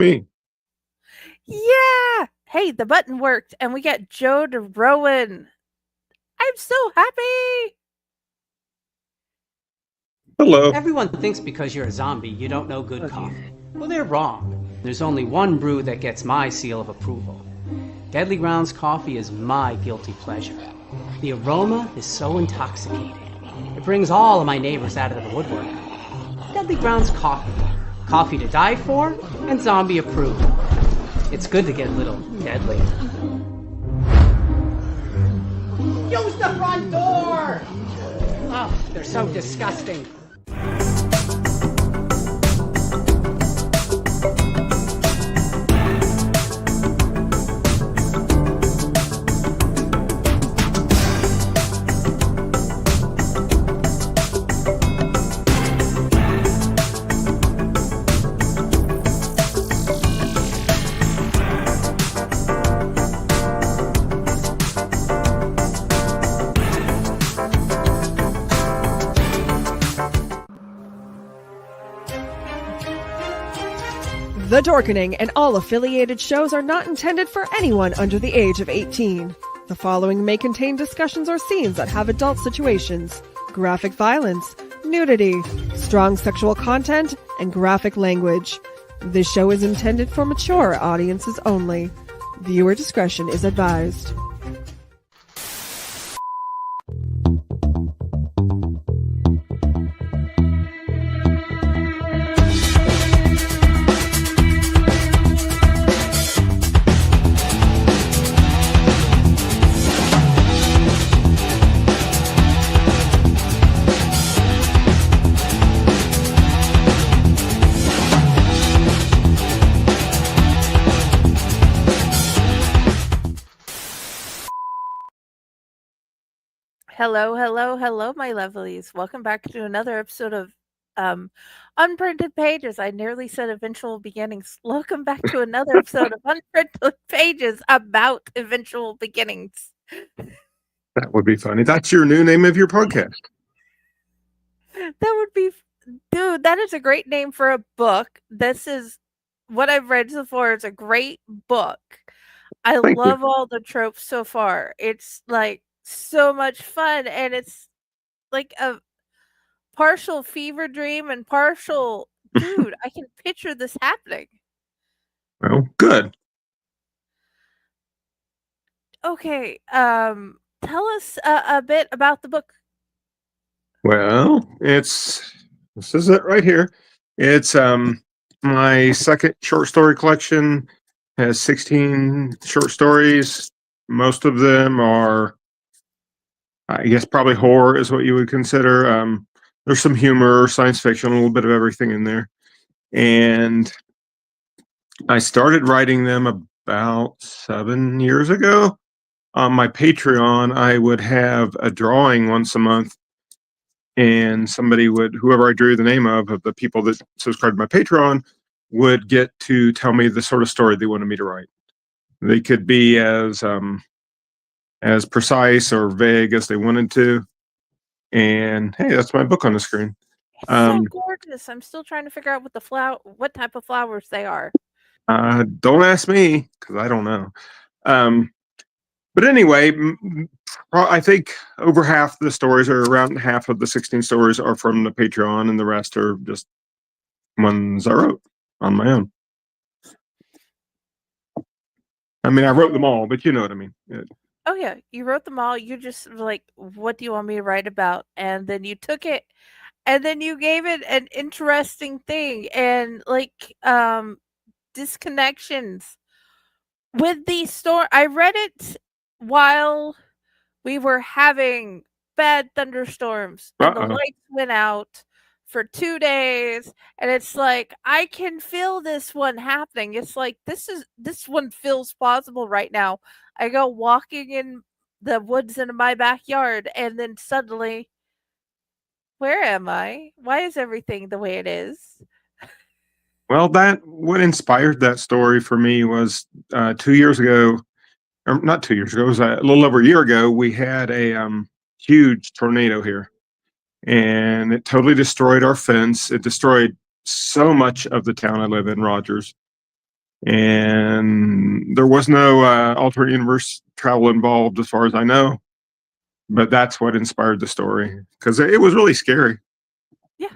Me. Yeah! Hey, the button worked, and we got Joe DeRouen. I'm so happy! Hello. Everyone thinks because you're a zombie, you don't know good coffee. Well, they're wrong. There's only one brew that gets my seal of approval. Deadly Grounds coffee is my guilty pleasure. The aroma is so intoxicating. It brings all of my neighbors out of the woodwork. Deadly Grounds coffee. Coffee to die for and zombie approved. It's good to get a little deadly. Use the front door! Oh, they're so disgusting. The Dorkening and all affiliated shows are not intended for anyone under the age of 18. The following may contain discussions or scenes that have adult situations, graphic violence, nudity, strong sexual content, and graphic language. This show is intended for mature audiences only. Viewer discretion is advised. Hello, hello, hello, my lovelies. Welcome back to another episode of Unprinted Pages. I nearly said Eventual Beginnings. Welcome back to another episode of Unprinted Pages about Eventual Beginnings. That would be funny. That's your new name of your podcast. That would be, dude, that is a great name for a book. This is what I've read so far. It's a great book. I Thank you. love all the tropes so far. It's like so much fun, and it's like a partial fever dream and partial dude, I can picture this happening. Well, good. Okay, tell us a bit about the book. Well, this is it right here. It's my second short story collection. Has 16 short stories. Most of them are, I guess, probably horror is what you would consider. There's some humor, science fiction, a little bit of everything in there. And I started writing them about 7 years ago. On my Patreon, I would have a drawing once a month, and somebody would, whoever I drew the name of the people that subscribed to my Patreon, would get to tell me the sort of story they wanted me to write. They could be as precise or vague as they wanted to. And hey, that's my book on the screen. It's so gorgeous. I'm still trying to figure out what type of flowers they are. Don't ask me because I don't know. But anyway, I think over half the stories, or around half of the 16 stories, are from the Patreon, and the rest are just ones I wrote on my own. I mean, I wrote them all, but you know what I mean. Oh yeah, you wrote them all. You just like, what do you want me to write about? And then you took it, and then you gave it an interesting thing, and like disconnections with the story. I read it while we were having bad thunderstorms, and the lights went out for 2 days, and it's like, I can feel this one happening. It's like, this one feels possible right now. I go walking in the woods in my backyard, and then suddenly, where am I? Why is everything the way it is? Well, what inspired that story for me was 2 years ago, or not 2 years ago, it was a little over a year ago. We had a huge tornado here, and it totally destroyed our fence. It destroyed so much of the town I live in, Rogers. And there was no alternate universe travel involved, as far as I know. But that's what inspired the story, because it was really scary. Yeah.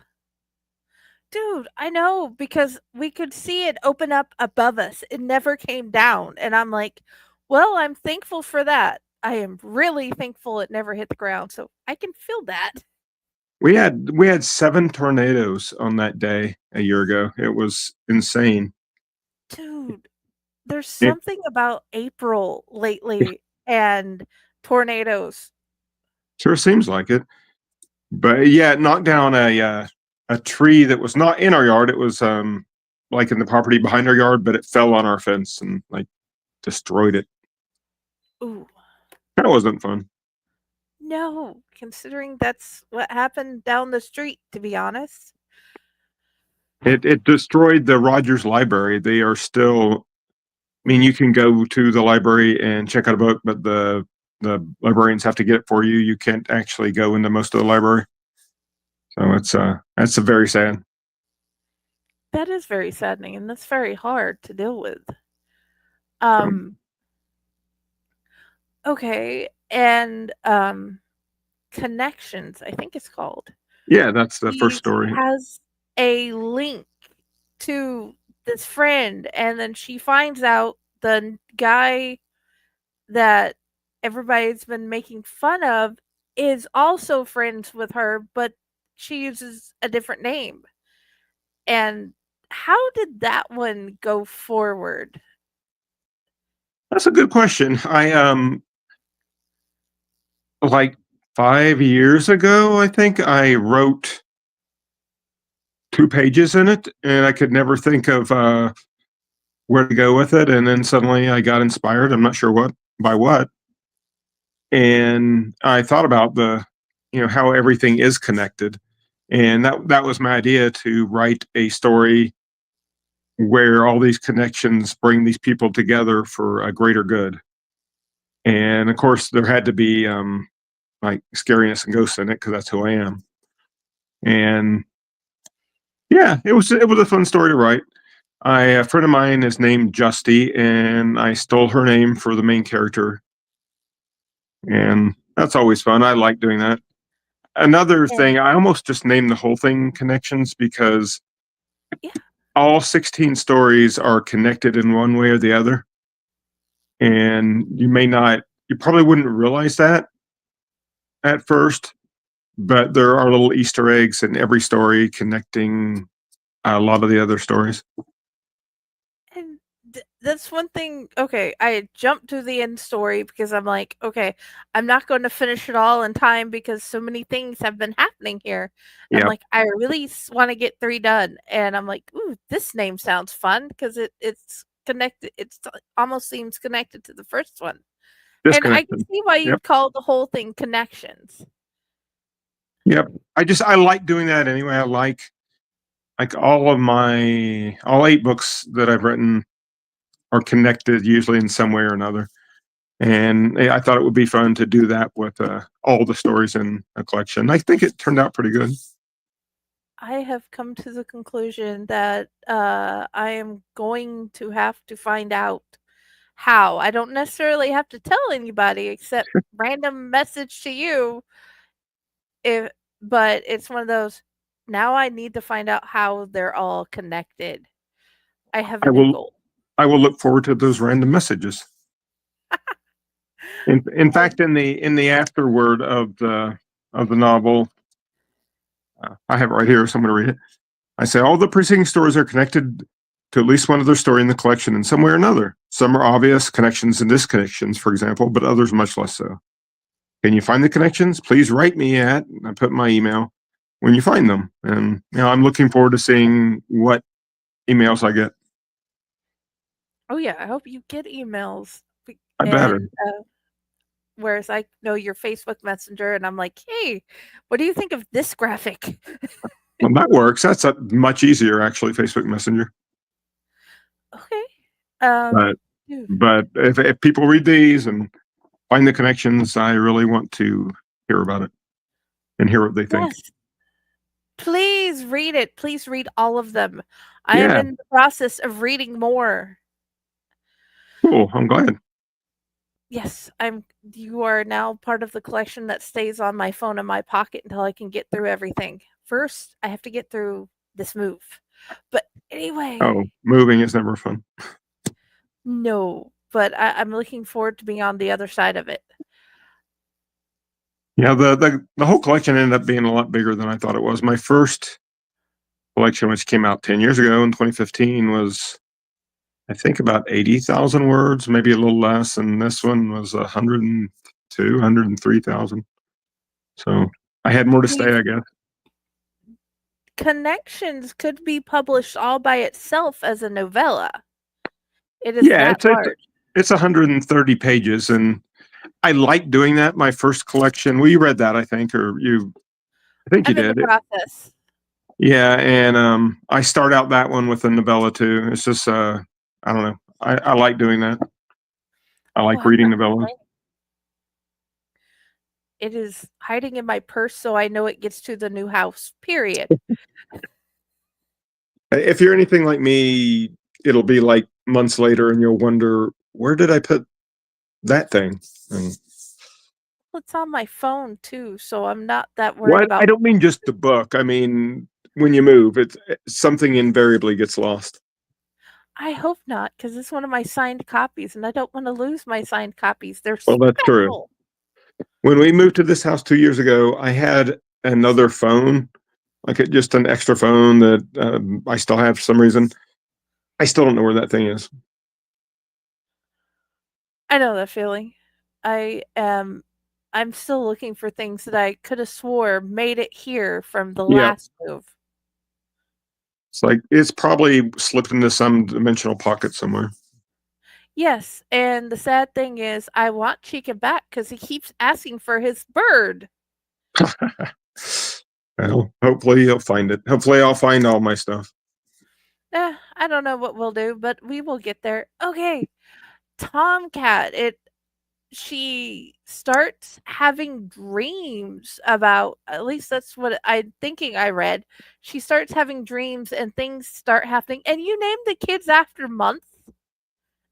Dude, I know, because we could see it open up above us. It never came down. And I'm like, well, I'm thankful for that. I am really thankful it never hit the ground. So I can feel that. We had 7 tornadoes on that day a year ago. It was insane. Dude, there's It something about April lately and tornadoes. sure seems like it. But yeah, it knocked down a tree that was not in our yard. It was like in the property behind our yard, but it fell on our fence and like destroyed it. Ooh. That wasn't fun. No, considering that's what happened down the street, to be honest. It destroyed the Rogers Library. They are still. I mean, you can go to the library and check out a book, but the librarians have to get it for you. You can't actually go into most of the library. So that's a very sad. That is very saddening, and that's very hard to deal with. Okay, and Connections, I think it's called. Yeah, that's the first He story. has a link to this friend, and then she finds out the guy that everybody's been making fun of is also friends with her, but she uses a different name. And how did that one go forward? That's a good question. I like 5 years ago, I think I wrote 2 pages in it, and I could never think of where to go with it. And then suddenly I got inspired. I'm not sure by what. And I thought about how everything is connected. And that was my idea, to write a story where all these connections bring these people together for a greater good. And of course, there had to be like scariness and ghosts in it, because that's who I am. And yeah, it was a fun story to write. A friend of mine is named Justy, and I stole her name for the main character. And that's always fun. I like doing that. Another thing, I almost just named the whole thing Connections, because Yeah. all 16 stories are connected in one way or the other. And you probably wouldn't realize that at first, but there are little Easter eggs in every story connecting a lot of the other stories. And that's one thing. Okay, I jumped to the end story because I'm like, okay, I'm not going to finish it all in time because so many things have been happening here. I'm Yeah. like, I really want to get 3 done, and I'm like, ooh, this name sounds fun because it's connected. It's almost seems connected to the first one, and I can Disconnected. see why you'd Yep. call the whole thing Connections. Yep. I like doing that anyway. I like all 8 books that I've written are connected usually in some way or another. And I thought it would be fun to do that with all the stories in a collection. I think it turned out pretty good. I have come to the conclusion that I am going to have to find out how. I don't necessarily have to tell anybody except random message to you. But it's one of those, now I need to find out how they're all connected. I have a new goal. I will look forward to those random messages. In fact, in the afterword of the novel, I have it right here, so I'm going to read it. I say all the preceding stories are connected to at least one other story in the collection in some way or another. Some are obvious connections and disconnections, for example, but others much less so. Can you find the connections? Please write me at, I put my email, when you find them. And I'm looking forward to seeing what emails I get. Oh yeah, I hope you get emails. I better. Whereas I know your Facebook Messenger, and I'm like, hey, what do you think of this graphic? Well, that works. That's much easier, actually, Facebook Messenger. Okay. But if people read these and find the connections, I really want to hear about it and hear what they think. Yes. Please read it. Please read all of them. I am in the process of reading more. Cool. I'm glad. Yes, you are now part of the collection that stays on my phone in my pocket until I can get through everything. First, I have to get through this move. But anyway, Oh, moving is never fun. no, but I'm looking forward to being on the other side of it. Yeah, the whole collection ended up being a lot bigger than I thought it was. My first collection, which came out 10 years ago in 2015, was I think about 80,000 words, maybe a little less, and this one was 102, 103,000. So I had more to say, I guess. Connections could be published all by itself as a novella. It is Yeah, that large. it's 130 pages, and I like doing that. My first collection, well, you read that, I think, or I think you I'm in the did. process. Yeah, and I start out that one with a novella too. It's just I don't know. I like doing that. I like I'm reading not novellas. complaining. It is hiding in my purse, so I know it gets to the new house. Period. If you're anything like me, it'll be like months later, and you'll wonder, where did I put that thing? And It's on my phone too, so I'm not that worried what? about. I don't mean just the book. I mean, when you move, it's something invariably gets lost. I hope not, because it's one of my signed copies, and I don't want to lose my signed copies. They're Well, that's true. special. When we moved to this house 2 years ago, I had another phone, like just an extra phone that I still have for some reason. I still don't know where that thing is. I know that feeling. I'm still looking for things that I could have swore made it here from the Yeah. last move. It's like it's probably slipped into some dimensional pocket somewhere. Yes, and the sad thing is I want Chica back because he keeps asking for his bird. Well, hopefully you'll find it. Hopefully I'll find all my stuff. I don't know what we'll do, but we will get there. Okay. Tomcat, she starts having dreams about, at least that's what I'm thinking I read. She starts having dreams and things start happening. And you named the kids after months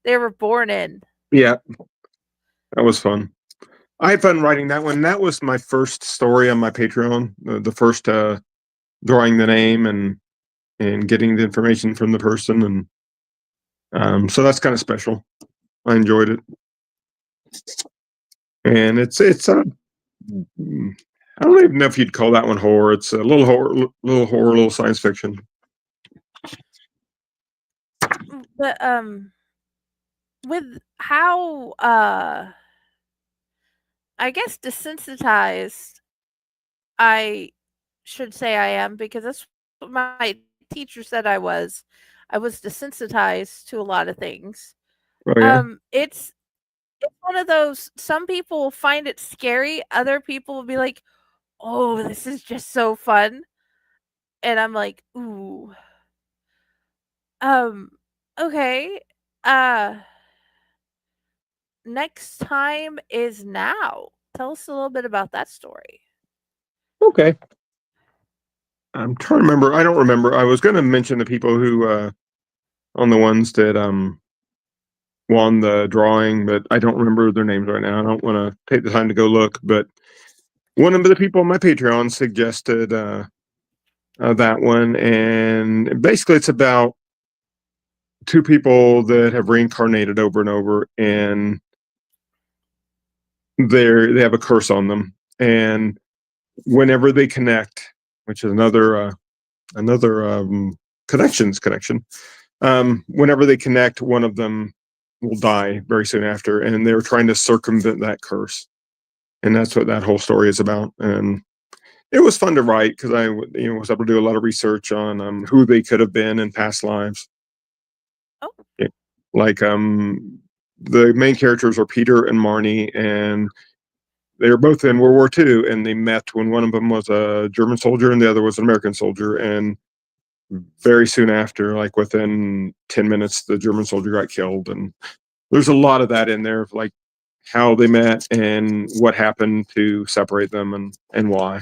they were born in. Yeah, that was fun. I had fun writing that one. That was my first story on my Patreon. The first drawing the name and getting the information from the person, and so that's kind of special. I enjoyed it, and it's I don't even know if you'd call that one horror. It's a little horror, little science fiction. But with how I guess desensitized I should say I am, because that's what my teacher said I was. I was desensitized to a lot of things. Oh yeah, It's one of those, some people will find it scary, other people will be like, "Oh, this is just so fun." And I'm like, "Ooh." Okay. Uh Next Time Is Now. Tell us a little bit about that story. okay. I'm trying to remember. I don't remember. I was going to mention the people who on the ones that won the drawing, but I don't remember their names right now. I don't want to take the time to go look, but one of the people on my Patreon suggested that one, and basically it's about two people that have reincarnated over and over, and they have a curse on them, and whenever they connect, which is another connections connection, whenever they connect, one of them will die very soon after, and they're trying to circumvent that curse, and that's what that whole story is about. And it was fun to write because I was able to do a lot of research on who they could have been in past lives. Oh. Yeah. Like the main characters are Peter and Marnie, and they were both in World War II, and they met when one of them was a German soldier and the other was an American soldier. And very soon after, like within 10 minutes, the German soldier got killed. And there's a lot of that in there, like how they met and what happened to separate them and why.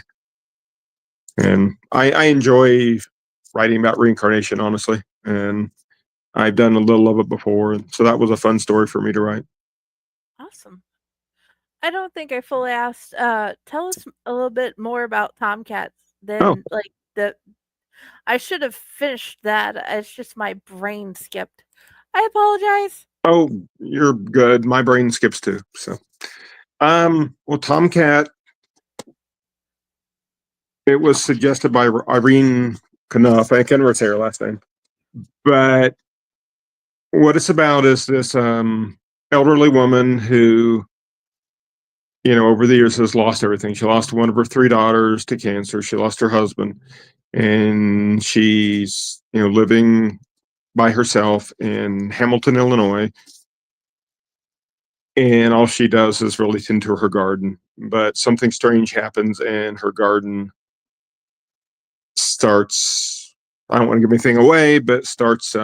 And I enjoy writing about reincarnation, honestly. And I've done a little of it before, so that was a fun story for me to write. Awesome. I don't think I fully asked. Tell us a little bit more about Tomcats. Oh. Then, like the, I should have finished that. It's just my brain skipped. I apologize. Oh, you're good. My brain skips too. So, well, Tomcat. It was suggested by Irene Knuff. I can't remember say her last name, but what it's about is this elderly woman who, over the years has lost everything. She lost one of her 3 daughters to cancer. She lost her husband, and she's living by herself in Hamilton, Illinois. And all she does is really tend to her garden. But something strange happens, and her garden starts, I don't want to give anything away, but starts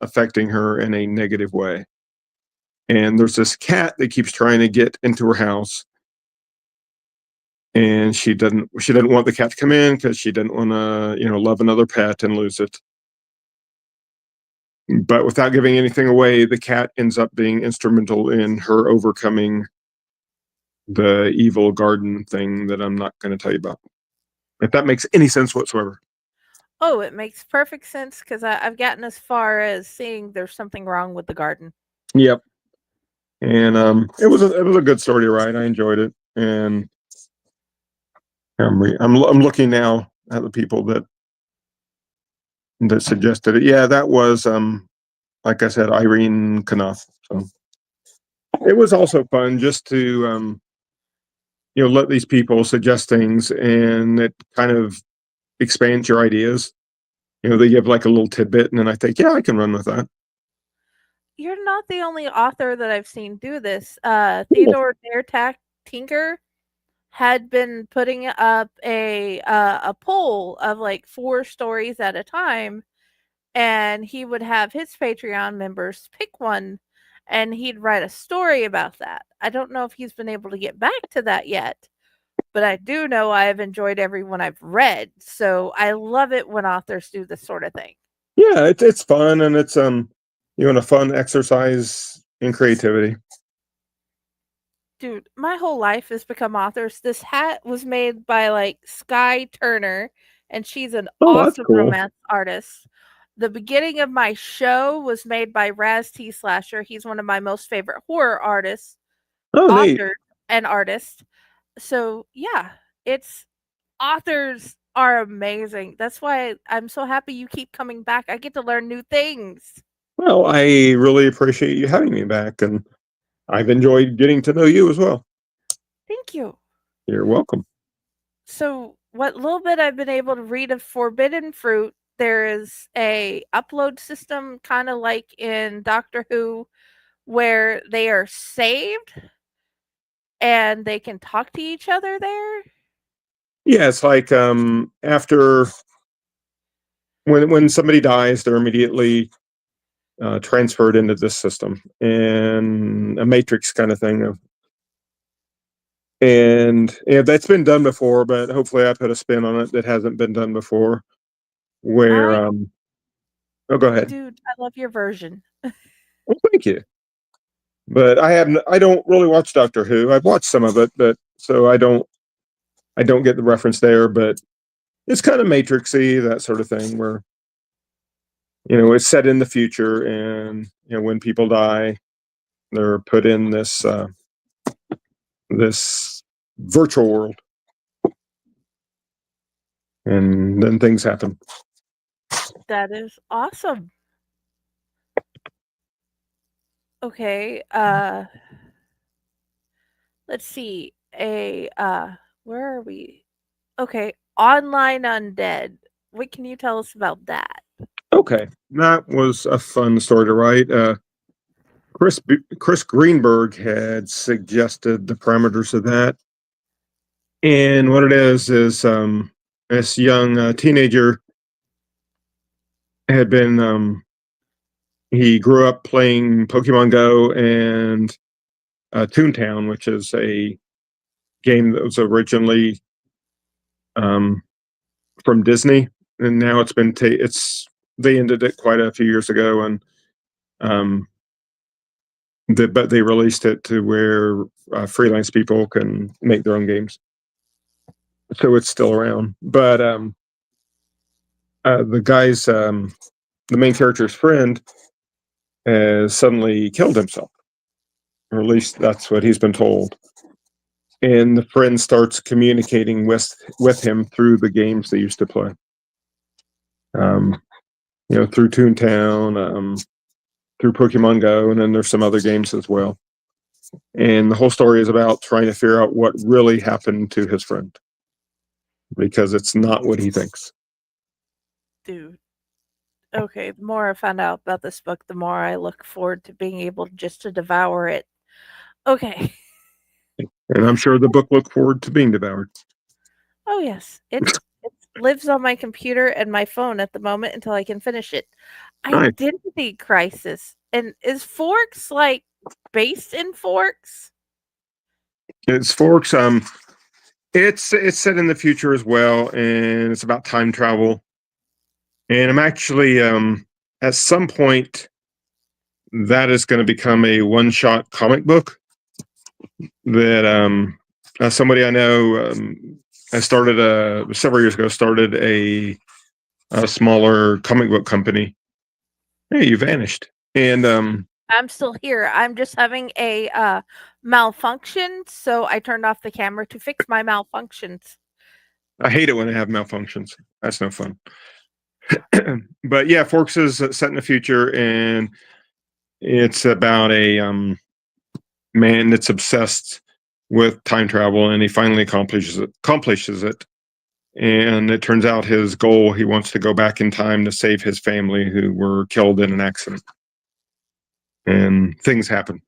affecting her in a negative way. And there's this cat that keeps trying to get into her house, and she doesn't want the cat to come in because she doesn't want to love another pet and lose it. But without giving anything away, the cat ends up being instrumental in her overcoming the evil garden thing that I'm not going to tell you about, if that makes any sense whatsoever. Oh, it makes perfect sense because I've gotten as far as seeing there's something wrong with the garden. Yep. And it was a good story to write. I enjoyed it, and I'm looking now at the people that suggested it. Yeah, that was like I said, Irene Knuff. So it was also fun just to let these people suggest things, and it kind of expands your ideas. They give like a little tidbit, and then I think, yeah, I can run with that. You're not the only author that I've seen do this. Theodore Tinker had been putting up a poll of like 4 stories at a time, and he would have his Patreon members pick one, and he'd write a story about that. I don't know if he's been able to get back to that yet, but I do know I've enjoyed every one I've read. So I love it when authors do this sort of thing. Yeah, it's fun, and it's a fun exercise in creativity. Dude, my whole life has become authors. This hat was made by like Sky Turner, and she's an awesome cool. romance artist. The beginning of my show was made by Raz T. Slasher. He's one of my most favorite horror artists, authors, and artists. So yeah, it's authors are amazing. That's why I'm so happy you keep coming back. I get to learn new things. Well, I really appreciate you having me back, and I've enjoyed getting to know you as well. Thank you. You're welcome. So what little bit I've been able to read of Forbidden Fruit, there is a upload system kind of like in Doctor Who where they are saved and they can talk to each other there. Yeah, it's like after when somebody dies, they're immediately transferred into this system, and a matrix kind of thing. And that's been done before, but hopefully I put a spin on it that hasn't been done before. Where oh, go ahead. Dude, I love your version. Well, thank you. But I don't really watch Doctor Who. I've watched some of it, but so I don't get the reference there, but it's kind of matrixy, that sort of thing, where it's set in the future, and when people die, they're put in this this virtual world, and then things happen. That is awesome. Okay, let's see. Where are we? Okay, Online Undead. What can you tell us about that? Okay, that was a fun story to write. Chris Greenberg had suggested the parameters of that, and what it is this young teenager had been he grew up playing Pokemon Go and Toontown, which is a game that was originally from Disney, and now it's been they ended it quite a few years ago, and But they released it to where freelance people can make their own games. So it's still around. But the guy's, the main character's friend has suddenly killed himself. Or at least that's what he's been told. And the friend starts communicating with him through the games they used to play. Through Toontown, through Pokemon Go, and then there's some other games as well. And the whole story is about trying to figure out what really happened to his friend, because it's not what he thinks. Dude. Okay, the more I find out about this book, the more I look forward to being able just to devour it. Okay. And I'm sure the book looked forward to being devoured. Oh, yes. It lives on my computer and my phone at the moment until I can finish it. Nice. Identity Crisis. And is Forks like based in Forks? It's Forks. It's set in the future as well, and it's about time travel. And I'm actually at some point that is going to become a one-shot comic book that somebody I know I started several years ago, started a smaller comic book company. Hey, you vanished. And I'm still here. I'm just having a malfunction, so I turned off the camera to fix my malfunctions. I hate it when I have malfunctions. That's no fun. But yeah, Forks is set in the future, and it's about a man that's obsessed with time travel, and he finally accomplishes it. And it turns out his goal, he wants to go back in time to save his family who were killed in an accident. And things happen.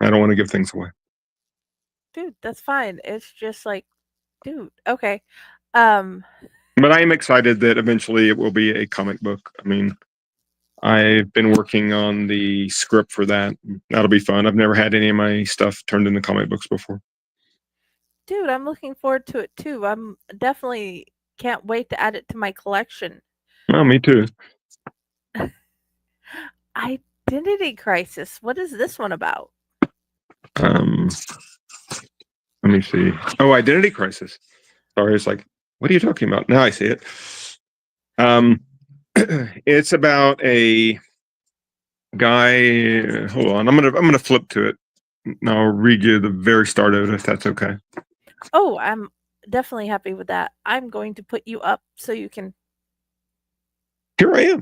I don't want to give things away. Dude, that's fine. It's just like, dude, okay. But I am excited that eventually it will be a comic book. I mean, I've been working on the script for that. That'll be fun. I've never had any of my stuff turned into comic books before. Dude, I'm looking forward to it too. I'm definitely can't wait to add it to my collection. Well, me too. Identity Crisis. What is this one about? Let me see. Oh, Identity Crisis. Sorry, it's like, what are you talking about? Now I see it. It's about a guy. Hold on, I'm gonna flip to it. And I'll read you the very start of it, if that's okay. Oh, I'm definitely happy with that. I'm going to put you up so you can. Here I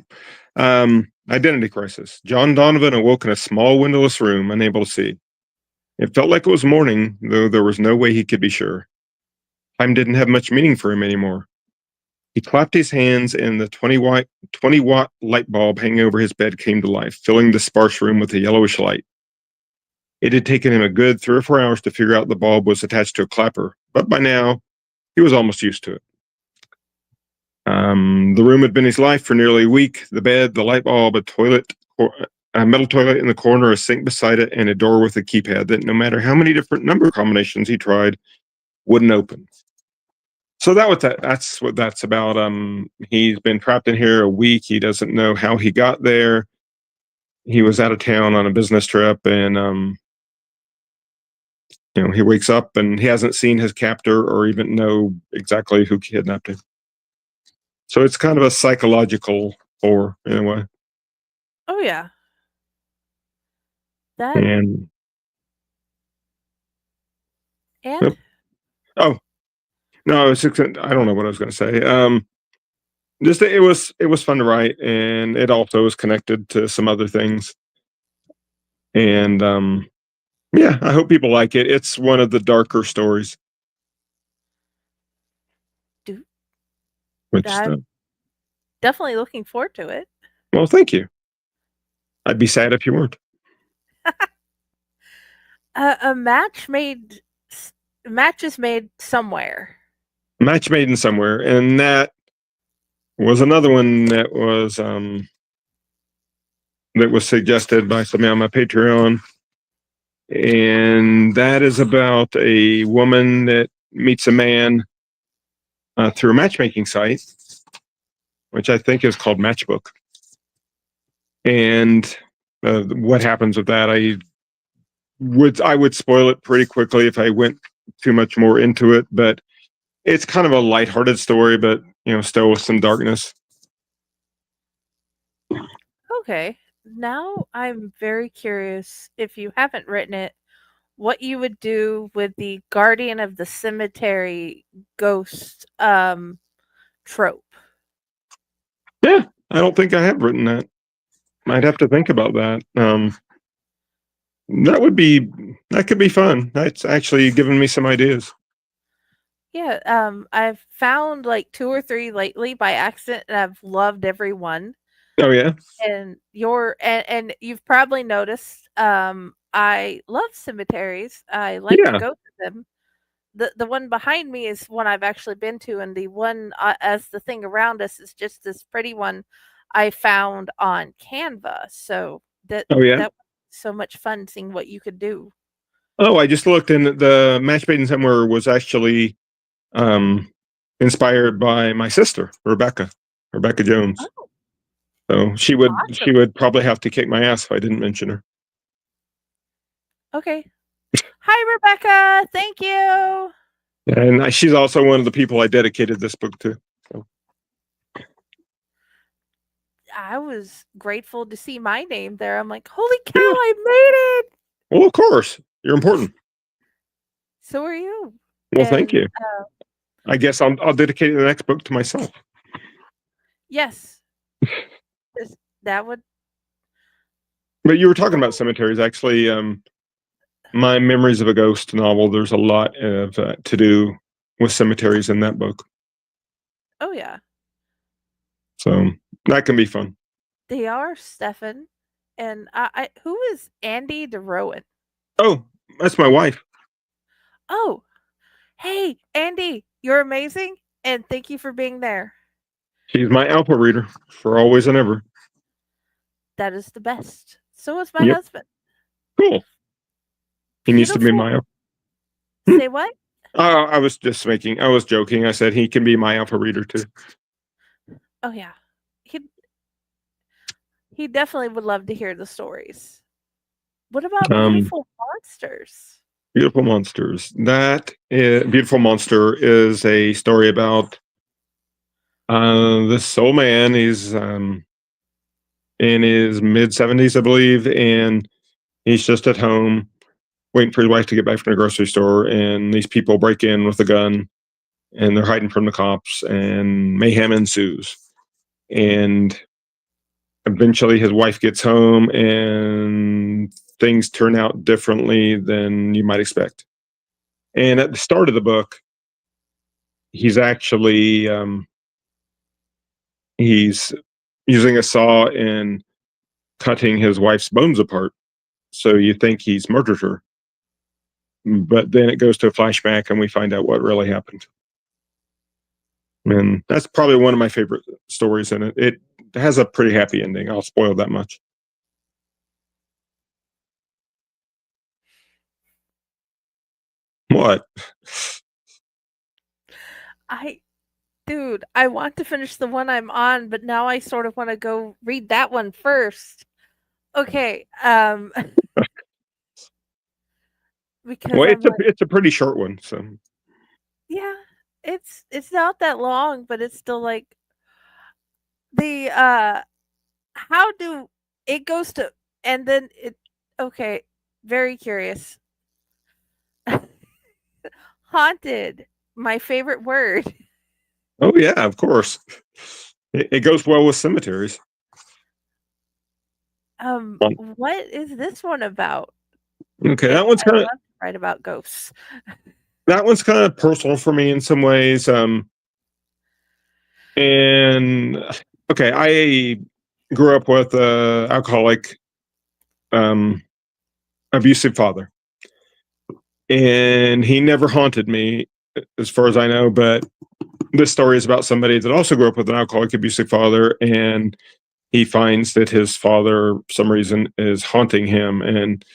am. Identity Crisis. John Donovan awoke in a small windowless room, unable to see. It felt like it was morning, though there was no way he could be sure. Time didn't have much meaning for him anymore. He clapped his hands, and the 20-watt light bulb hanging over his bed came to life, filling the sparse room with a yellowish light. It had taken him a good 3 or 4 hours to figure out the bulb was attached to a clapper, but by now, he was almost used to it. The room had been his life for nearly a week. The bed, the light bulb, a metal toilet in the corner, a sink beside it, and a door with a keypad that no matter how many different number combinations he tried, wouldn't open. So that's what that's about. He's been trapped in here a week. He doesn't know how he got there. He was out of town on a business trip, and he wakes up and he hasn't seen his captor or even know exactly who kidnapped him. So it's kind of a psychological horror in a way. Oh yeah. That And and oh no, I don't know what I was going to say. Just it was fun to write, and it also is connected to some other things. And yeah, I hope people like it. It's one of the darker stories. Dude, Which I'm definitely looking forward to it. well, thank you. I'd be sad if you weren't. A match is made somewhere. Match made in somewhere, and that was another one that was suggested by somebody on my Patreon, and that is about a woman that meets a man through a matchmaking site, which I think is called Matchbook. and what happens with that. I would spoil it pretty quickly if I went too much more into it, but it's kind of a lighthearted story, but still with some darkness. Okay. Now I'm very curious, if you haven't written it, what you would do with the Guardian of the Cemetery ghost trope. Yeah, I don't think I have written that. I'd have to think about that. That could be fun. That's actually given me some ideas. Yeah, I've found like 2 or 3 lately by accident, and I've loved every one. Oh yeah. And and you've probably noticed, I love cemeteries. I like to Yeah. go to them. The one behind me is one I've actually been to, and the one as the thing around us is just this pretty one I found on Canva. So Oh yeah. that was so much fun seeing what you could do. Oh, I just looked, and the Match Made in Somewhere was actually inspired by my sister, Rebecca Jones. Oh, So she awesome. would probably have to kick my ass if I didn't mention her. Okay. Hi, Rebecca. Thank you. And she's also one of the people I dedicated this book to. So. I was grateful to see my name there. I'm like, holy cow, Yeah. I made it. Well, of course, you're important. So are you. Well, thank And you. I guess I'll dedicate the next book to myself. yes, that would. But you were talking about cemeteries. Actually, my Memories of a Ghost novel, there's a lot of to do with cemeteries in that book. Oh yeah, So that can be fun. they are, Stefan. And who is Andy DeRouen? Oh, that's my wife. Oh, hey, Andy, you're amazing, and thank you for being there. She's my alpha reader for always and ever. That is the best. So is my Yep. husband. Cool. He needs to be Beautiful. my alpha. Say what? I was joking. I said he can be my alpha reader too. Oh yeah, he definitely would love to hear the stories. What about Beautiful Monsters? Beautiful Monsters. Beautiful Monster is a story about this old man. He's in his mid-70s, I believe, and he's just at home waiting for his wife to get back from the grocery store, and these people break in with a gun, and they're hiding from the cops, and mayhem ensues. And eventually his wife gets home, and things turn out differently than you might expect. And at the start of the book, he's actually he's using a saw and cutting his wife's bones apart. So you think he's murdered her. But then it goes to a flashback, and we find out what really happened. And that's probably one of my favorite stories in it. It has a pretty happy ending. I'll spoil that much. What? Dude, I want to finish the one I'm on, but now I sort of want to go read that one first. Okay, because Well, I'm like, it's a pretty short one, so yeah, it's not that long, but it's still like the how do it goes to, and then it, okay, very curious. Haunted, my favorite word. oh yeah, of course. It goes well with cemeteries. What is this one about? Okay, And that one's I kind love of to write about ghosts. personal for me in some ways. And okay, I grew up with a alcoholic, abusive father, and he never haunted me, as far as I know. But this story is about somebody that also grew up with an alcoholic, abusive father, and he finds that his father, for some reason, is haunting him, and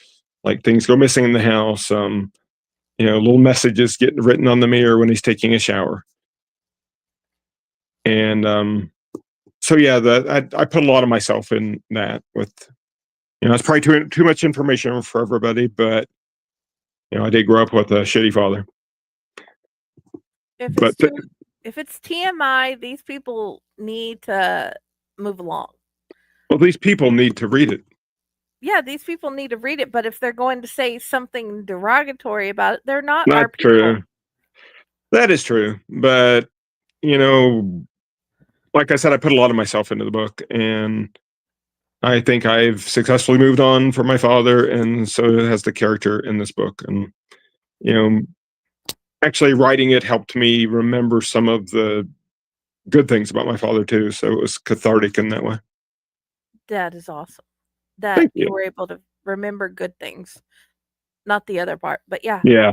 like things go missing in the house. Little messages getting written on the mirror when he's taking a shower. And so yeah, I put a lot of myself in that. With it's probably too much information for everybody, but I did grow up with a shitty father. If But it's TMI, these people need to move along. well, these people need to read it. Yeah, these people need to read it, but if they're going to say something derogatory about it, they're not our Not people. true. That is true, but like I said, I put a lot of myself into the book, and I think I've successfully moved on from my father, and so has the character in this book. And actually writing it helped me remember some of the good things about my father too. So it was cathartic in that way. That is awesome. That Thank you you. were able to remember good things, not the other part. But yeah, Yeah,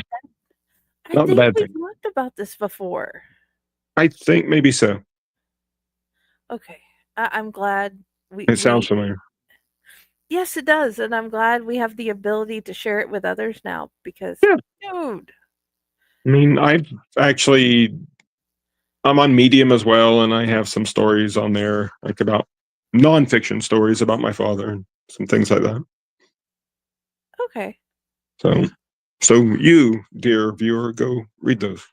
I not the think bad we've thing. talked about this before. I think maybe so. Okay, I'm glad It sounds familiar. Yes, it does, and I'm glad we have the ability to share it with others now because, Yeah. dude, I mean, I'm on Medium as well, and I have some stories on there, like about nonfiction stories about my father and some things like that. okay. So you, dear viewer, go read those.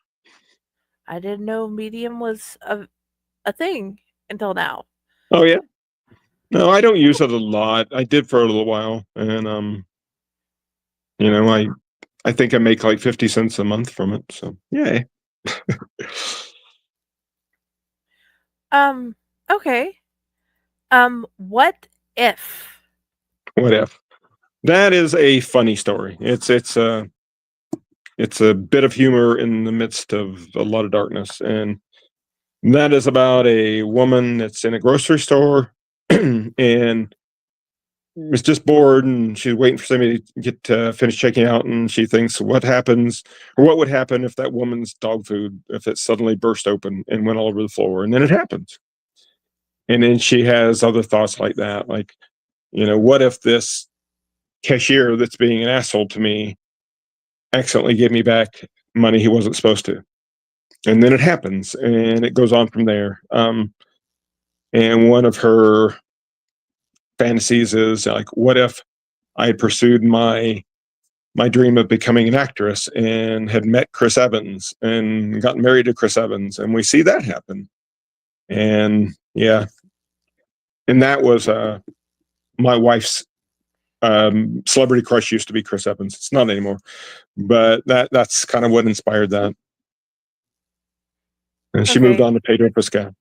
I didn't know Medium was a thing until now. Oh yeah. No, I don't use it a lot. I did for a little while, and I think I make like 50 cents a month from it. So yay. Okay. What if? What if? That is a funny story. It's a bit of humor in the midst of a lot of darkness, and that is about a woman that's in a grocery store and was just bored, and she's waiting for somebody to get finished checking out, and she thinks, what would happen if that woman's dog food, if it suddenly burst open and went all over the floor? And then it happens. And then she has other thoughts like that, like, what if this cashier that's being an asshole to me accidentally gave me back money he wasn't supposed to? And then it happens, and it goes on from there. And one of her fantasies is like, what if I had pursued my dream of becoming an actress and had met Chris Evans and gotten married to Chris Evans, and we see that happen. And yeah, and that was my wife's celebrity crush used to be Chris Evans. It's not anymore, but that's kind of what inspired that. And she moved on to Pedro Pascal.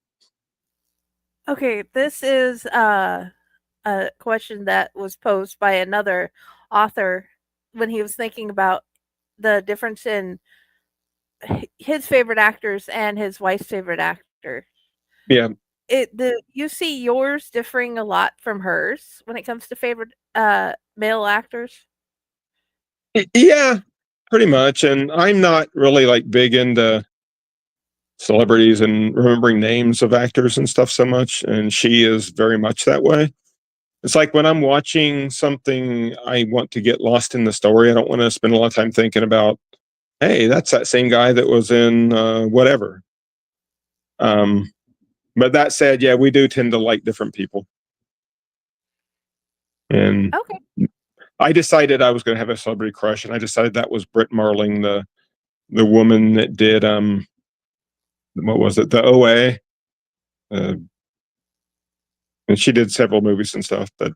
Okay, this is a question that was posed by another author when he was thinking about the difference in his favorite actors and his wife's favorite actor. Yeah. You see yours differing a lot from hers when it comes to favorite male actors? Yeah, pretty much. And I'm not really like big into celebrities and remembering names of actors and stuff so much, and she is very much that way. It's like when I'm watching something, I want to get lost in the story. I don't want to spend a lot of time thinking about, hey, that's that same guy that was in whatever. But that said, yeah, we do tend to like different people. And Okay. I decided I was going to have a celebrity crush, and I decided that was Britt Marling, the woman that did what was it, the OA, and she did several movies and stuff. But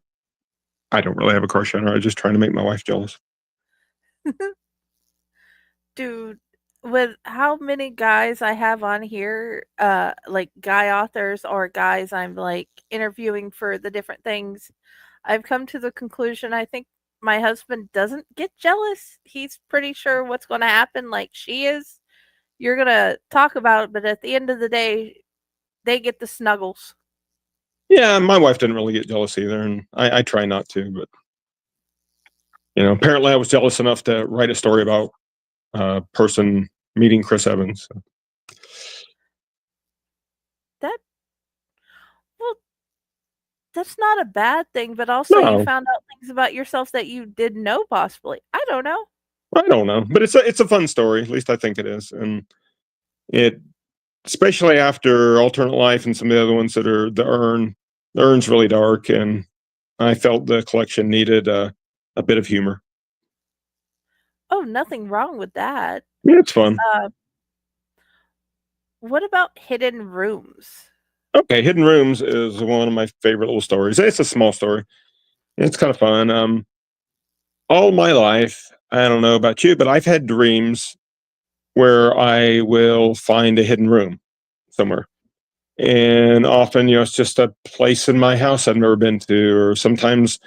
I don't really have a crush on her. I'm just trying to make my wife jealous. Dude, with how many guys I have on here, like guy authors or guys I'm like interviewing for the different things, I've come to the conclusion I think my husband doesn't get jealous. He's pretty sure what's going to happen like she is. You're going to talk about it, but at the end of the day, they get the snuggles. Yeah, my wife didn't really get jealous either, and I try not to, but apparently I was jealous enough to write a story about a person meeting Chris Evans. So. That's not a bad thing, but also No. you found out things about yourself that you didn't know possibly. I don't know. I don't know, but it's a fun story. At least I think it is, and it especially after Alternate Life and some of the other ones that are the Urn. The Urn's really dark, and I felt the collection needed a bit of humor. Oh, nothing wrong with that. Yeah, it's fun. What about Hidden Rooms? Okay, Hidden Rooms is one of my favorite little stories. It's a small story. It's kind of fun. All my life, I don't know about you, but I've had dreams where I will find a hidden room somewhere. And often, it's just a place in my house I've never been to, or sometimes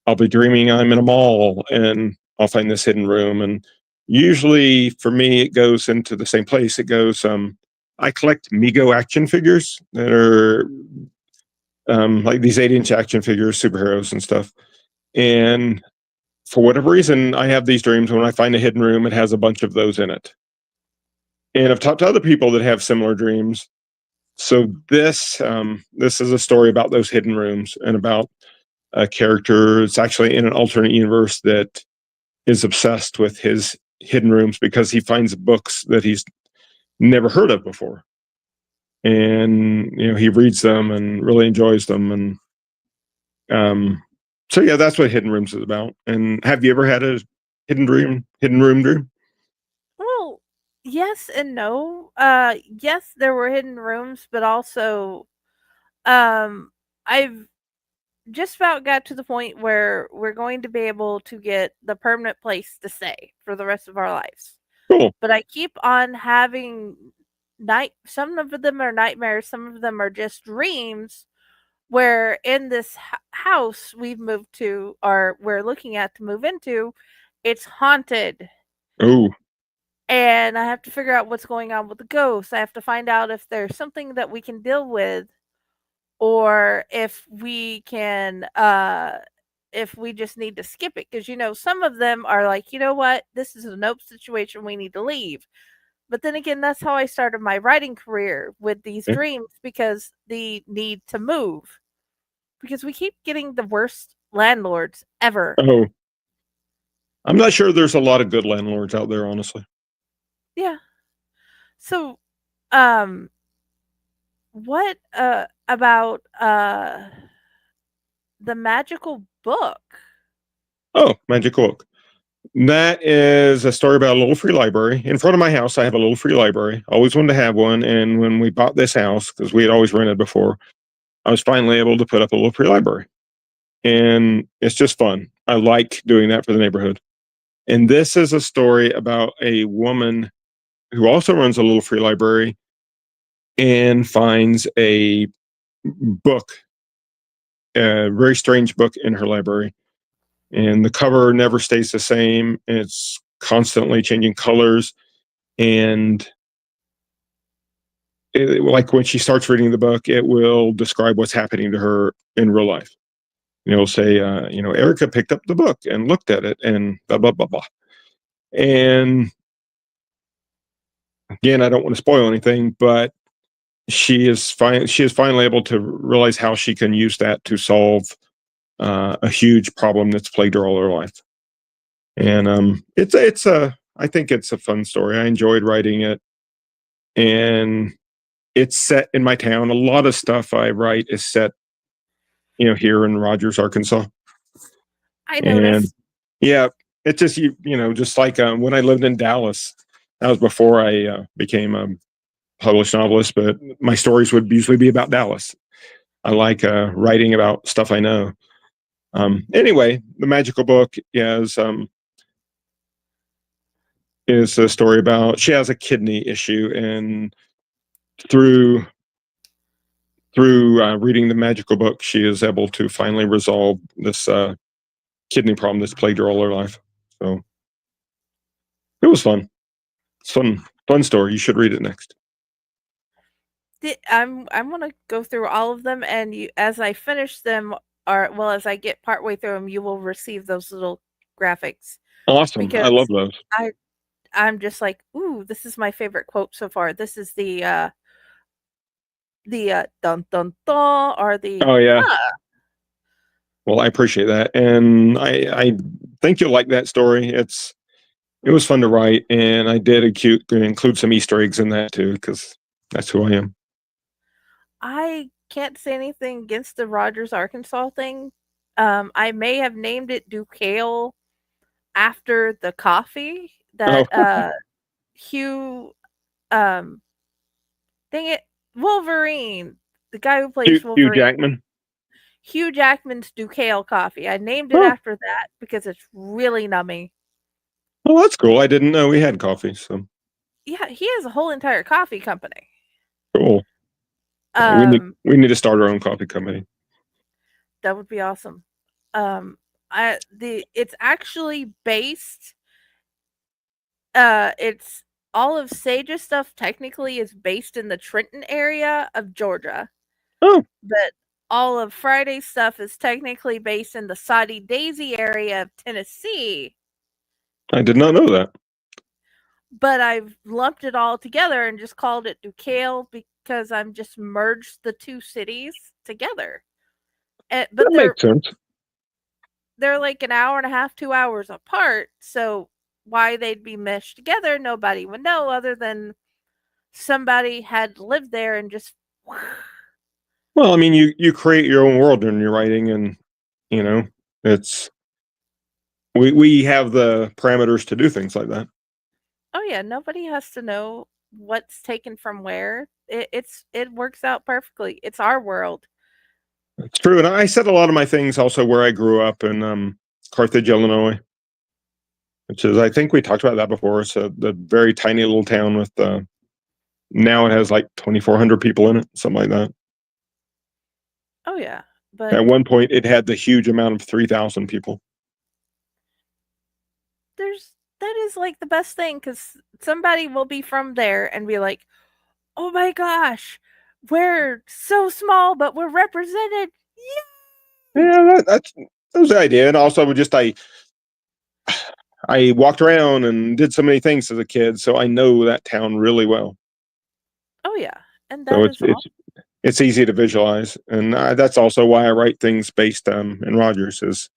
I'll be dreaming I'm in a mall and I'll find this hidden room. And usually for me, it goes into the same place. It goes, I collect Mego action figures that are like these 8-inch action figures, superheroes and stuff. And for whatever reason, I have these dreams when I find a hidden room, it has a bunch of those in it. And I've talked to other people that have similar dreams. So this is a story about those hidden rooms and about a character. It's actually in an alternate universe that is obsessed with his hidden rooms because he finds books that he's never heard of before. And he reads them and really enjoys them. And so yeah, that's what Hidden Rooms is about. And have you ever had a hidden room dream? Well, yes and no. Yes, there were hidden rooms, but also, I've just about got to the point where we're going to be able to get the permanent place to stay for the rest of our lives. Cool. But I keep on having some of them are nightmares, some of them are just dreams where in this house we've moved to, or we're looking at to move into, it's haunted. Oh, And I have to figure out what's going on with the ghosts. I have to find out if there's something that we can deal with, or if we can if we just need to skip it, because some of them are like, you know what, this is a nope situation, we need to leave. But then again, that's how I started my writing career, with these yeah. dreams, because the need to move, because we keep getting the worst landlords ever. Oh, I'm not sure there's a lot of good landlords out there, honestly. Yeah. So what about the magical book? Oh, Magic Book. That is a story about a little free library. In front of my house, I have a little free library. Always wanted to have one. And when we bought this house, because we had always rented before, I was finally able to put up a little free library. And it's just fun. I like doing that for the neighborhood. And this is a story about a woman who also runs a little free library and finds a book, a very strange book in her library. And the cover never stays the same. It's constantly changing colors. And like when she starts reading the book, it will describe what's happening to her in real life. It'll say, Erica picked up the book and looked at it and blah, blah, blah, blah. And again, I don't want to spoil anything, but she is finally able to realize how she can use that to solve a huge problem that's plagued her all her life. And I think it's a fun story. I enjoyed writing it, and it's set in my town. A lot of stuff I write is set, here in Rogers, Arkansas. I noticed. And yeah, it's just just like when I lived in Dallas. That was before I became a published novelist, but my stories would usually be about Dallas. I like writing about stuff I know. Anyway, the magical book is a story about, she has a kidney issue, and through reading the magical book, she is able to finally resolve this kidney problem that's plagued her all her life. So it was fun. It's fun story. You should read it next. I'm gonna go through all of them, and as I finish them, as I get partway through them, you will receive those little graphics. Awesome. I love those. I'm just like, ooh, this is my favorite quote so far. This is the dun dun dun, or the oh yeah. Well, I appreciate that, and I think you'll like that story. It was fun to write, and I did include some Easter eggs in that too, because That's who I am. I can't say anything against the Rogers, Arkansas thing. I may have named it Ducale after the coffee that Hugh dang it, Wolverine, the guy who plays Hugh Wolverine. Jackman. Hugh Jackman's Ducale coffee. I named it Oh. after that because it's really nummy. Oh, that's cool. I didn't know we had coffee. So Yeah, he has a whole entire coffee company. cool. We need to start our own coffee company. That would be awesome. It's actually based. It's all of Sage's stuff technically is based in the Trenton area of Georgia. Oh, But all of Friday's stuff is technically based in the Soddy Daisy area of Tennessee. I did not know that. But I've lumped it all together and just called it Ducale because I'm just merged the two cities together. But That makes sense. They're like an hour and a half, 2 hours apart. So why they'd be meshed together, nobody would know other than somebody had lived there and just. Well, I mean, you create your own world in your writing, and it's we have the parameters to do things like that. Oh yeah, nobody has to know what's taken from where. It works out perfectly. It's our world. It's true, and I said a lot of my things also where I grew up in Carthage, Illinois, which is, I think we talked about that before. It's the very tiny little town with now it has like 2,400 people in it, something like that. Oh yeah, but at one point it had the huge amount of 3,000 people. That is like the best thing because somebody will be from there and be like, "Oh my gosh, we're so small, but we're represented." Yeah, that was the idea, and also I walked around and did so many things as a kid, so I know that town really well. Oh yeah, and So that is awesome. it's easy to visualize, and that's also why I write things based in Rogers, is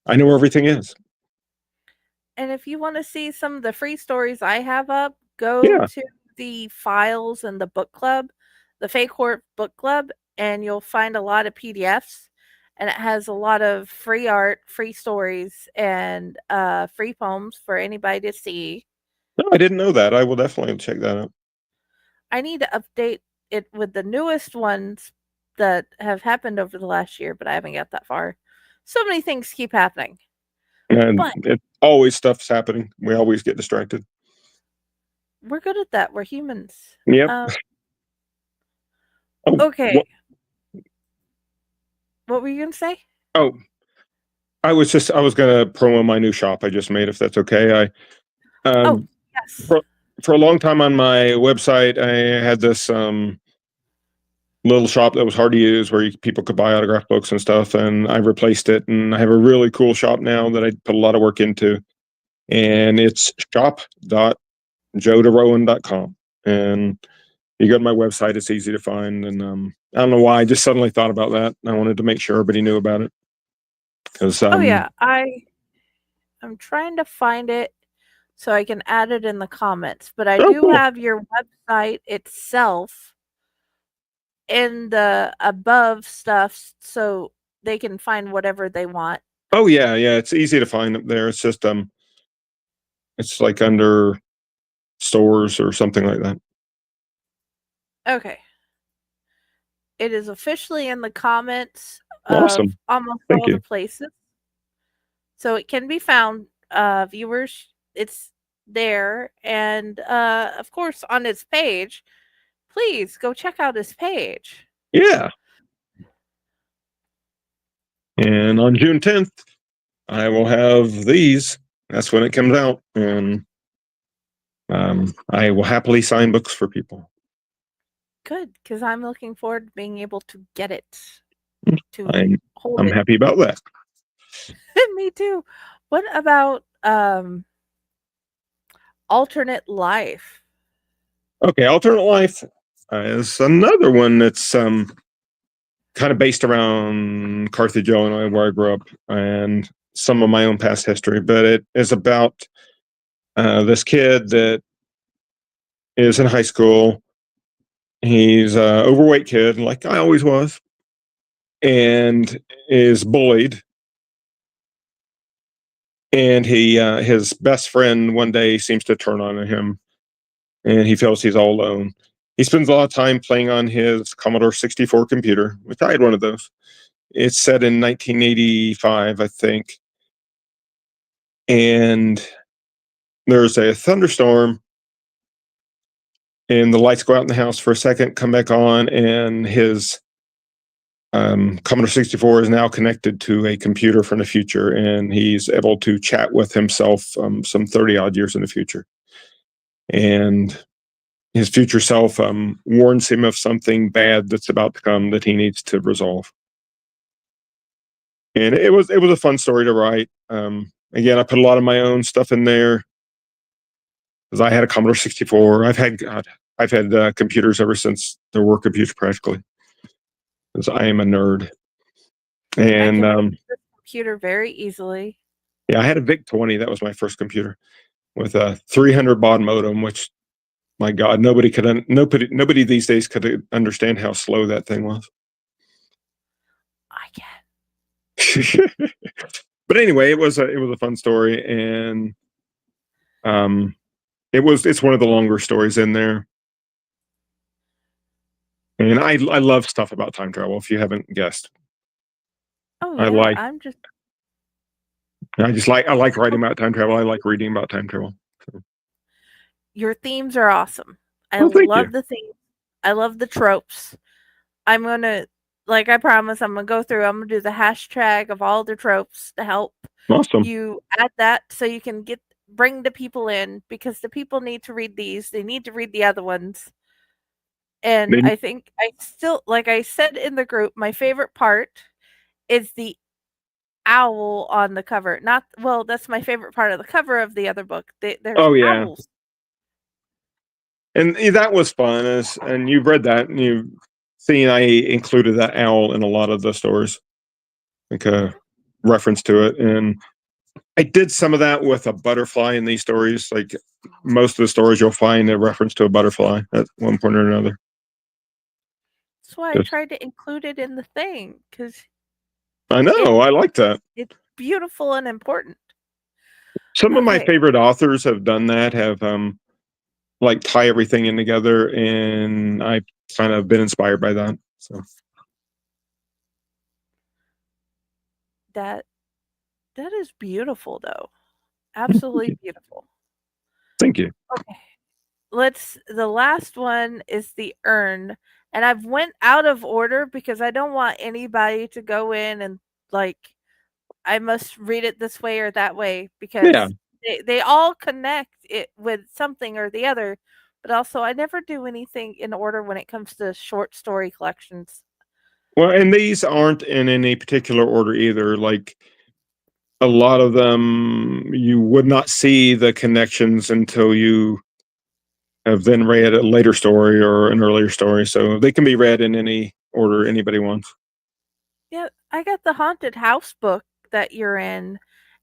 I know where everything is. And if you want to see some of the free stories I have up, go Yeah. to the files and the book club, the Fake Horror Book Club, and you'll find a lot of PDFs. And it has a lot of free art, free stories, and free poems for anybody to see. No, I didn't know that. I will definitely check that out. I need to update it with the newest ones that have happened over the last year, but I haven't got that far. So many things keep happening. And But always stuff's happening. We always get distracted. we're good at that. We're humans. Yep. Okay. What were you going to say? Oh, I was going to promo my new shop I just made, if that's okay. Yes. For a long time on my website, I had this little shop that was hard to use where people could buy autographed books and stuff, and I replaced it, and I have a really cool shop now that I put a lot of work into, and it's shop.joederowan.com, and you go to my website, it's easy to find, and I don't know why, I just suddenly thought about that. I wanted to make sure everybody knew about it. Because I'm trying to find it so I can add it in the comments, but I do have your website itself in the above stuff so they can find whatever they want. Oh yeah, it's easy to find up there. It's just it's like under stores or something like that. Okay. It is officially in the comments Awesome. of almost Thank all you. the places. So it can be found, viewers. It's there. And of course on his page, please go check out his page. Yeah. And on June 10th, I will have these. That's when it comes out. And I will happily sign books for people. Good, because I'm looking forward to being able to get it. I'm happy about that. Me too. What about Alternate Life? Okay, Alternate Life is another one that's kind of based around Carthage, Illinois, where I grew up, and some of my own past history. But it is about this kid that is in high school, He's a overweight kid, like I always was, and is bullied. And his best friend one day seems to turn on him, and he feels he's all alone. He spends a lot of time playing on his Commodore 64 computer, which I had one of those. It's set in 1985, I think. And there's a thunderstorm, and the lights go out in the house for a second, come back on, and his Commodore 64 is now connected to a computer from the future, and he's able to chat with himself some 30 odd years in the future. And his future self warns him of something bad that's about to come that he needs to resolve. And it was a fun story to write. Again, I put a lot of my own stuff in there because I had a Commodore 64. I've had computers ever since there were computers, practically, because I am a nerd. And I can use this computer very easily. yeah, I had a VIC 20. That was my first computer with a 300 baud modem, which, my God, nobody these days could understand how slow that thing was. I can. But anyway, it was a fun story, and it's one of the longer stories in there. And I love stuff about time travel, if you haven't guessed. Oh I yeah, like I like writing about time travel. I like reading about time travel. So. Your themes are awesome. I Well, thank love you. the themes. I love the tropes. I'm gonna, like I promise, I'm gonna go through. I'm gonna do the hashtag of all the tropes to help Awesome. you add that so you can bring the people in, because the people need to read these. They need to read the other ones. And I think I still, like I said in the group, my favorite part is the owl on the cover. That's my favorite part of the cover of the other book. There's owls. And that was fun. And you've read that, and you've seen I included that owl in a lot of the stories, like a reference to it. And I did some of that with a butterfly in these stories. Like most of the stories, you'll find a reference to a butterfly at one point or another. That's why I tried to include it in the thing, because I know, I like that. It's beautiful and important. Some of my favorite authors have done that, have like tie everything in together, and I've kind of been inspired by that. So that is beautiful, though. Absolutely beautiful. Thank you. Okay. The last one is the urn, and I've went out of order because I don't want anybody to go in and like I must read it this way or that way, because they all connect it with something or the other. But also, I never do anything in order when it comes to short story collections. Well, and these aren't in any particular order either. Like a lot of them, you would not see the connections until you have then read a later story or an earlier story. So they can be read in any order anybody wants. Yeah, I got the haunted house book that you're in,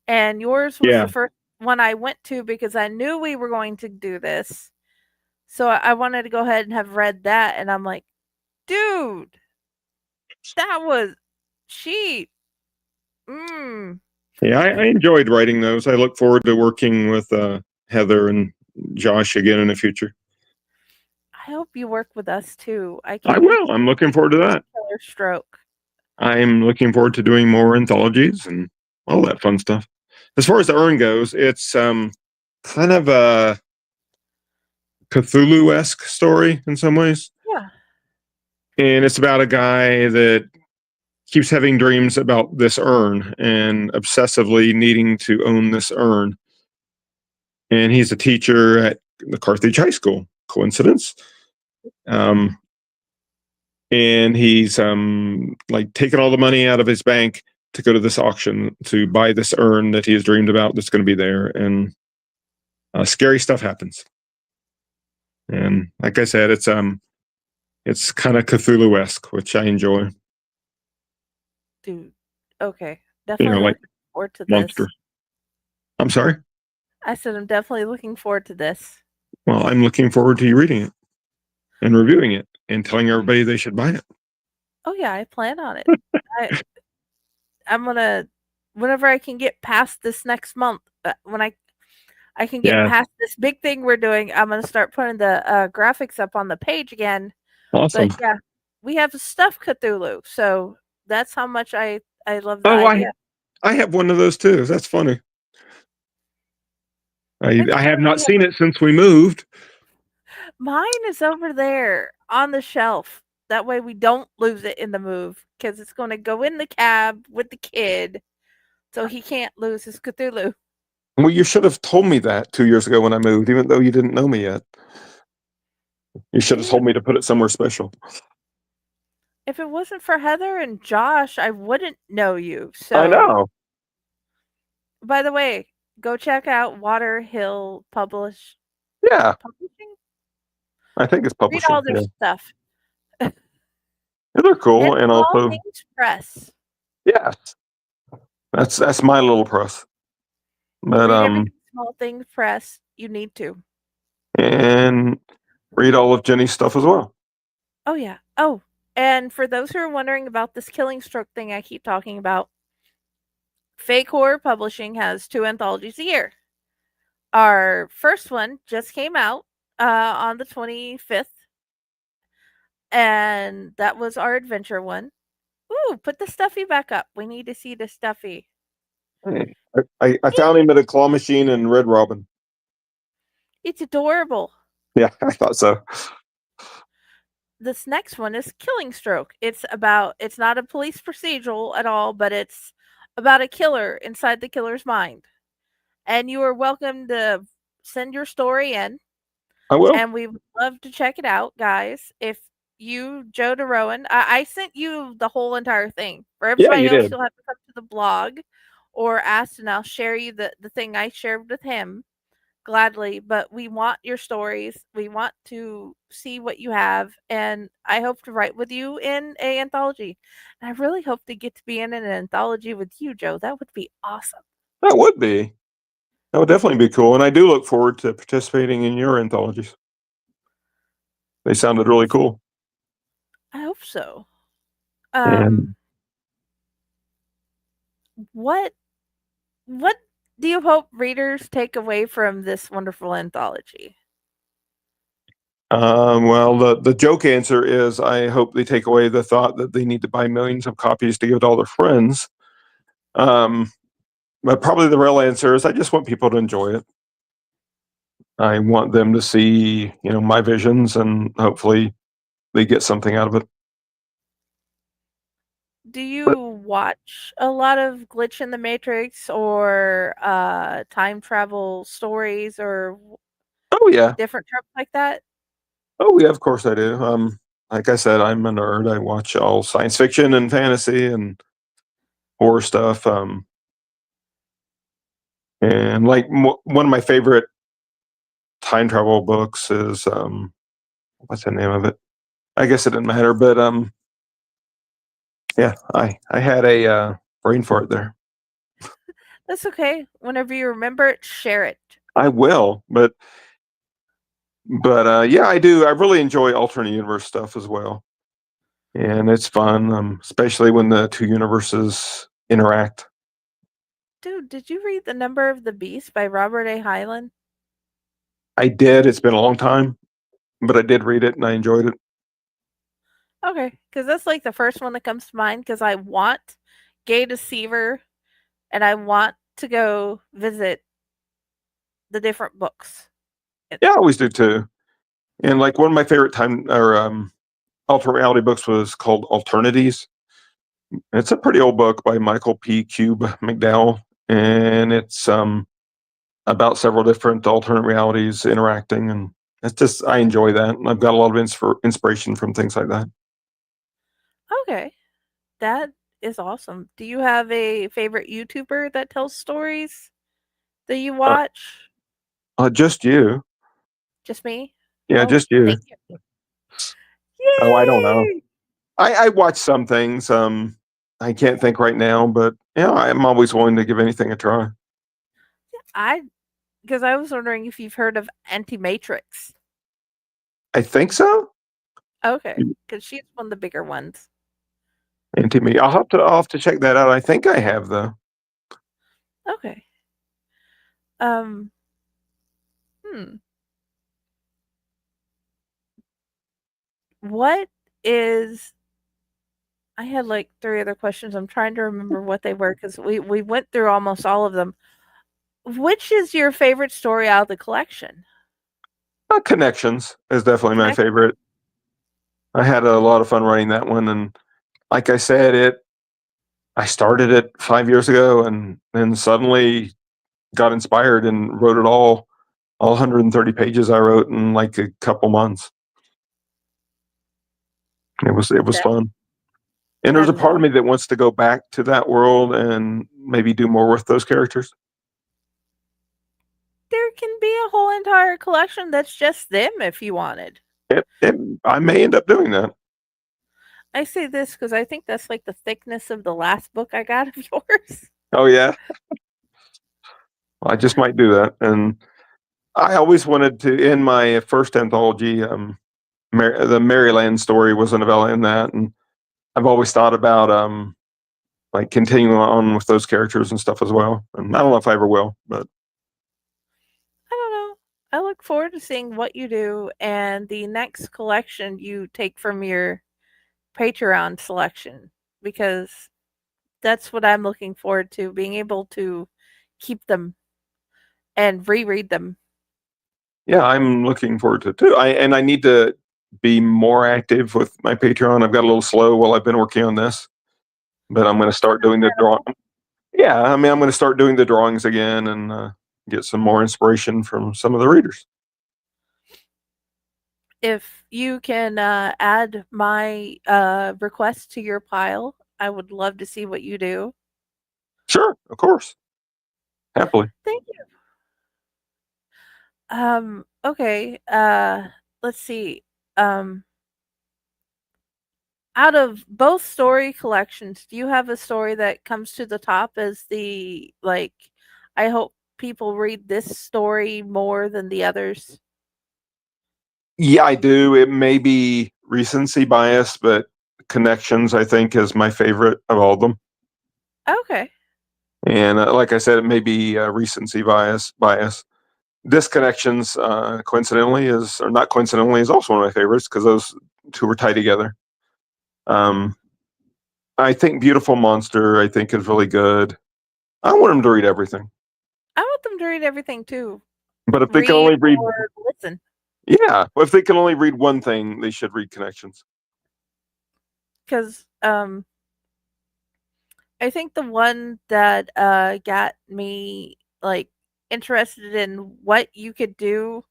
and yours was the first one I went to because I knew we were going to do this. So I wanted to go ahead and have read that, and I'm like, dude, that was cheap. Yeah, I enjoyed writing those. I look forward to working with Heather and Josh again in the future. I hope you work with us too. I will. I'm looking forward to that. Stroke. I'm looking forward to doing more anthologies and all that fun stuff. As far as the urn goes, it's kind of a Cthulhu-esque story in some ways. Yeah. And it's about a guy that keeps having dreams about this urn and obsessively needing to own this urn. And he's a teacher at the Carthage High School. Coincidence? And he's like taking all the money out of his bank to go to this auction to buy this urn that he has dreamed about that's going to be there. And scary stuff happens. And like I said, it's kind of Cthulhu-esque, which I enjoy. Dude, okay, definitely like looking forward to monster. this. I'm sorry? I said I'm definitely looking forward to this. Well, I'm looking forward to you reading it and reviewing it and telling everybody they should buy it. Oh yeah, I plan on it. I'm gonna, whenever I can get past this next month, when I can get Yeah. past this big thing we're doing, I'm gonna start putting the graphics up on the page again. Awesome. But yeah, we have stuffed Cthulhu, so that's how much I love the Oh, idea. I have one of those too. That's funny. I have not seen it since we moved. Mine is over there on the shelf. That way we don't lose it in the move, because it's going to go in the cab with the kid, so he can't lose his Cthulhu. Well, you should have told me that 2 years ago when I moved, even though you didn't know me yet. You should have told me to put it somewhere special. If it wasn't for Heather and Josh, I wouldn't know you. So I know. By the way, go check out Water Hill Publishing. Yeah. I think it's Read publishing. all their stuff. Yeah, they're cool, and Small also Things Press. yes, that's my little press. But Read everything Small Things Press. You need to. And read all of Jenny's stuff as well. Oh yeah. Oh, and for those who are wondering about this Killing Stroke thing I keep talking about, Fake Horror Publishing has 2 anthologies a year. Our first one just came out on the 25th, and that was our adventure one. Ooh, put the Stuffy back up. We need to see the Stuffy. I found him at a claw machine in Red Robin. It's adorable. Yeah, I thought so. This next one is Killing Stroke. It's not a police procedural at all, but it's about a killer inside the killer's mind. And you are welcome to send your story in. I will. And we would love to check it out, guys. If you, Joe DeRouen, I sent you the whole entire thing. For everybody else, you'll have to come to the blog or ask, and I'll share you the thing I shared with him gladly. But we want your stories. We want to see what you have, and I hope to write with you in an anthology. And I really hope to get to be in an anthology with you, Joe. That would be awesome. That would be. That would definitely be cool, and I do look forward to participating in your anthologies. They sounded really cool. I hope so. What do you hope readers take away from this wonderful anthology? Well, the joke answer is I hope they take away the thought that they need to buy millions of copies to give to all their friends. But probably the real answer is I just want people to enjoy it. I want them to see, my visions, and hopefully they get something out of it. Do you watch a lot of Glitch in the Matrix or time travel stories or different tropes like that? Oh yeah, of course I do. Like I said, I'm a nerd. I watch all science fiction and fantasy and horror stuff. And like one of my favorite time travel books is what's the name of it? I guess it didn't matter, but yeah, I had a brain fart there. That's okay. Whenever you remember it, share it. I will, but yeah, I do. I really enjoy alternate universe stuff as well, and it's fun, especially when the 2 universes interact. Dude, did you read The Number of the Beast by Robert A. Heinlein? I did. It's been a long time, but I did read it and I enjoyed it. Okay, because that's like the first one that comes to mind, because I want Gay Deceiver and I want to go visit the different books. Yeah, I always do too. And like one of my favorite alternate reality books was called Alternities. It's a pretty old book by Michael P. Cube McDowell, and it's about several different alternate realities interacting, and it's just I enjoy that. And I've got a lot of inspiration from things like that. Okay, that is awesome. Do you have a favorite YouTuber that tells stories that you watch? Just you. Just me? Yeah, just you. Thank you. Oh, I don't know. I watch some things. I can't think right now, but I'm always willing to give anything a try. Because I was wondering if you've heard of Anti-Matrix. I think so. Okay, because she's one of the bigger ones. Anti-Me. I'll have to check that out. I think I have though. Okay. Um. Hmm. What is? I had like 3 other questions. I'm trying to remember what they were because we went through almost all of them. Which is your favorite story out of the collection? Connections is definitely my Connect. favorite. I had a lot of fun writing that one, and like I said, I started it 5 years ago, and then suddenly got inspired and wrote it all 130 pages I wrote in like a couple months. It was That fun. And there's that a is part of awesome. me that wants to go back to that world and maybe do more with those characters. There can be a whole entire collection that's just them if you wanted. I may end up doing that. I say this because I think that's like the thickness of the last book I got of yours. Oh yeah, I just might do that. And I always wanted to, in my first anthology, the Maryland story was a novella in that, and I've always thought about like continuing on with those characters and stuff as well. And I don't know if I ever will, but I don't know. I look forward to seeing what you do and the next collection you take from your Patreon selection because that's what I'm looking forward to, being able to keep them and reread them. yeah, I'm looking forward to it too. I need to be more active with my Patreon. I've got a little slow while I've been working on this, but I'm going to start doing the draw. Yeah, I mean, I'm going to start doing the drawings again and get some more inspiration from some of the readers. If you can add my request to your pile, I would love to see what you do. Sure, of course, happily. Thank you. Okay. Let's see. Um, out of both story collections, do you have a story that comes to the top as the like? I hope people read this story more than the others. Yeah, I do. It may be recency bias, but Connections, I think, is my favorite of all of them. Okay. And like I said, it may be recency bias. Disconnections, coincidentally, is or not coincidentally, is also one of my favorites because those two were tied together. Um, I think Beautiful Monster, I think, is really good. I want them to read everything, I want them to read everything too. but if they can Read only read, or listen. yeah, if they can only read one thing, they should read Connections. Because I think the one that got me like interested in what you could do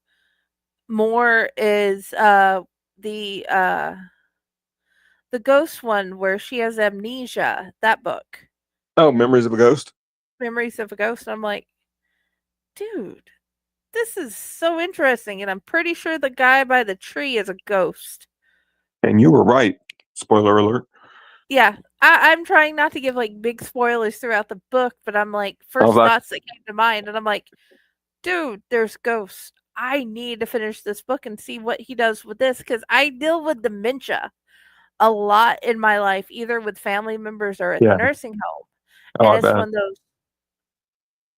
more is the ghost one where she has amnesia, that book. Oh, Memories of a Ghost. Memories of a Ghost. I'm like, dude, this is so interesting, and I'm pretty sure the guy by the tree is a ghost. And you were right. Spoiler alert. Yeah, I'm trying not to give like big spoilers throughout the book, but I'm like first thoughts that came to mind, and I'm like, dude, there's ghosts. I need to finish this book and see what he does with this because I deal with dementia a lot in my life, either with family members or at the nursing home. Oh, And I it's bet. one of those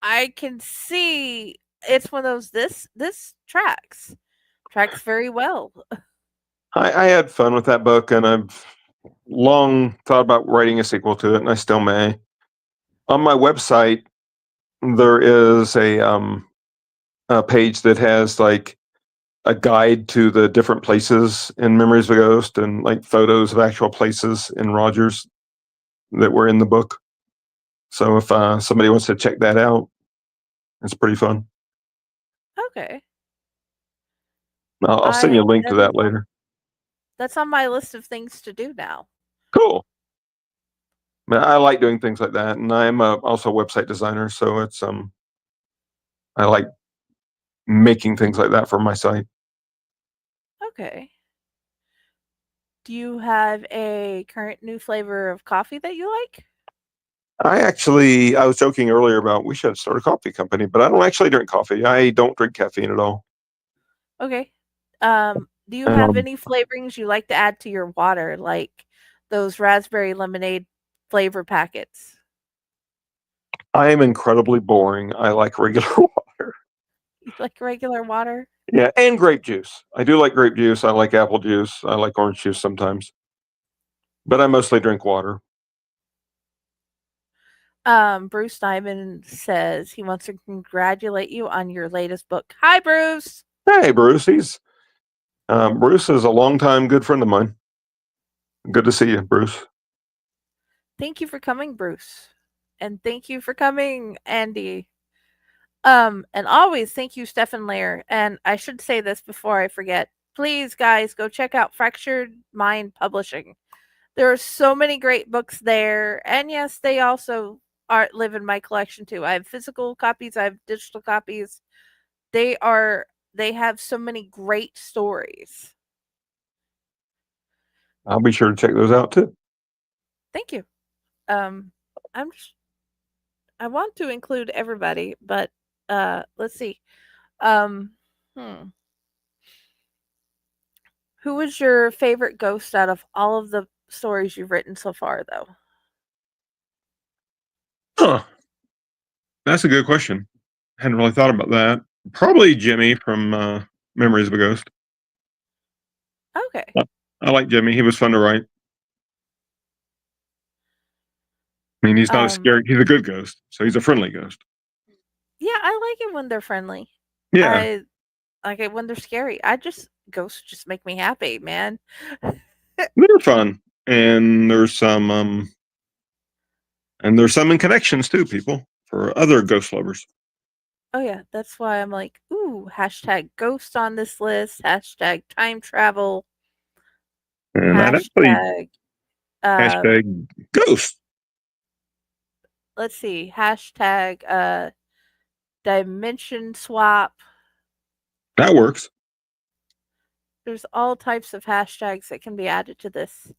I can see it's one of those this tracks very well. I had fun with that book, and I've long thought about writing a sequel to it, and I still may. On my website, there is a page that has like a guide to the different places in Memories of a Ghost and like photos of actual places in Rogers that were in the book. So if somebody wants to check that out, it's pretty fun. Okay. I'll send you a link to that later. That's on my list of things to do now. Cool. I like doing things like that, and I'm also a website designer, so it's I like making things like that for my site. Okay. Do you have a current new flavor of coffee that you like? I was joking earlier about we should start a coffee company, but I don't actually drink coffee. I don't drink caffeine at all. Okay. Do you have any flavorings you like to add to your water, like those raspberry lemonade flavor packets? I am incredibly boring. I like regular water. You like regular water? Yeah, and grape juice. I do like grape juice. I like apple juice. I like orange juice sometimes. But I mostly drink water. Bruce Diamond says he wants to congratulate you on your latest book. Hi, Bruce. Hey, Bruce. Bruce is a longtime good friend of mine. Good to see you, Bruce. Thank you for coming, Bruce. And thank you for coming, Andy. And always thank you, Stefan Lair. And I should say this before I forget. Please, guys, go check out Fractured Mind Publishing. There are so many great books there. And yes, they also live in my collection too. I have physical copies, I have digital copies. They have so many great stories. I'll be sure to check those out too. Thank you. I want to include everybody, but let's see. Who was your favorite ghost out of all of the stories you've written so far, though? Huh. That's a good question. Hadn't really thought about that. Probably Jimmy from Memories of a Ghost. Okay. I like Jimmy. He was fun to write. I mean, he's not a scary. He's a good ghost, so he's a friendly ghost. Yeah, I like it when they're friendly. Yeah, I like it when they're scary. Ghosts just make me happy, man. they're fun, and there's some in connections too, people, for other ghost lovers. Oh yeah, that's why I'm like, ooh, hashtag ghost on this list, hashtag time travel, And hashtag hashtag ghost. Let's see, hashtag dimension swap. That works. There's all types of hashtags that can be added to this.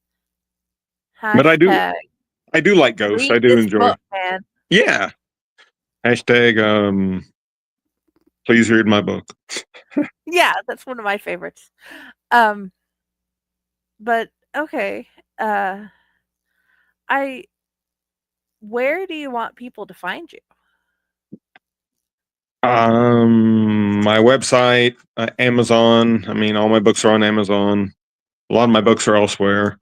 But I do like ghosts. I do enjoy. Book, man. Yeah. Hashtag please read my book. Yeah, that's one of my favorites. But okay. Where do you want people to find you? My website, Amazon. I mean, all my books are on Amazon. A lot of my books are elsewhere.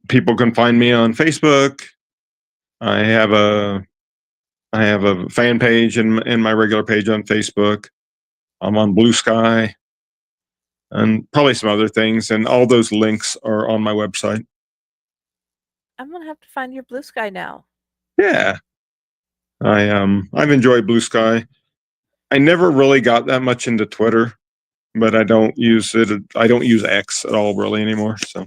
People can find me on Facebook. I have a fan page in my regular page on Facebook. I'm on Blue Sky, and probably some other things. And all those links are on my website. I'm gonna have to find your Blue Sky now. Yeah, I've enjoyed Blue Sky. I never really got that much into Twitter, but I don't use it. I don't use X at all really anymore. So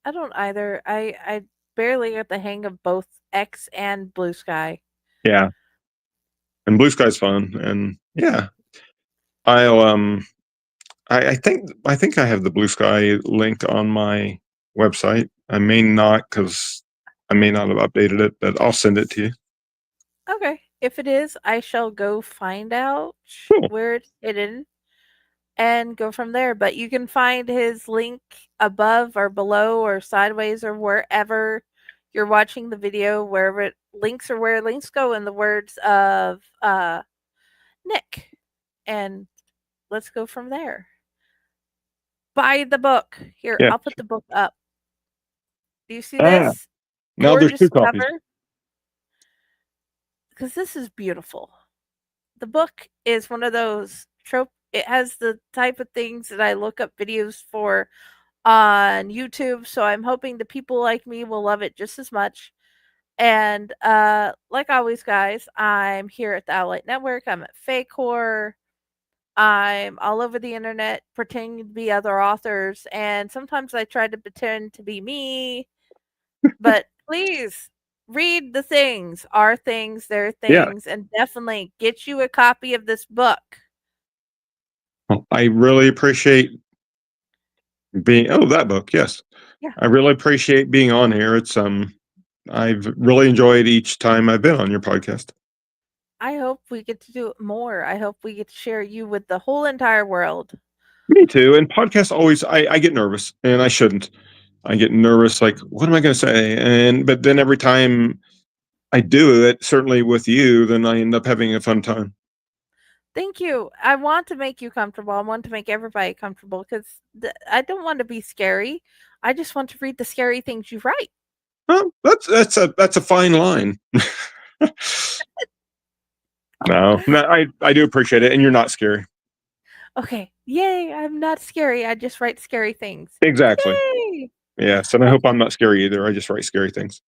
I don't either. I barely get the hang of both X and Blue Sky. Yeah, and Blue Sky's fun, and yeah, I think I have the Blue Sky link on my website. I may not, because I may not have updated it, but I'll send it to you. Okay. If it is, I shall go find out where it's hidden and go from there. But you can find his link above or below or sideways or wherever you're watching the video, wherever it links or where links go, in the words of Nick. And let's go from there. Buy the book. Here, Yeah. I'll put the book up. Do you see this? Now there's 2 copies. Because this is beautiful. The book is one of those it has the type of things that I look up videos for on YouTube, so I'm hoping the people like me will love it just as much. And like always, guys, I'm here at the Owlite Network. I'm at Fake Horror. I'm all over the internet pretending to be other authors, and sometimes I try to pretend to be me. But please read the things, our things, their things, and definitely get you a copy of this book. Well, I really appreciate that book. Yes. Yeah. I really appreciate being on here. It's I've really enjoyed each time I've been on your podcast. I hope we get to do it more. I hope we get to share you with the whole entire world. Me too. And podcasts always, I get nervous, and I shouldn't. I get nervous, like, what am I going to say? But then every time I do it, certainly with you, then I end up having a fun time. Thank you. I want to make you comfortable. I want to make everybody comfortable because I don't want to be scary. I just want to read the scary things you write. Well, that's a fine line. No, I do appreciate it, and you're not scary. Okay. Yay. I'm not scary. I just write scary things. Exactly. Yay! Yes, and I hope I'm not scary either. I just write scary things.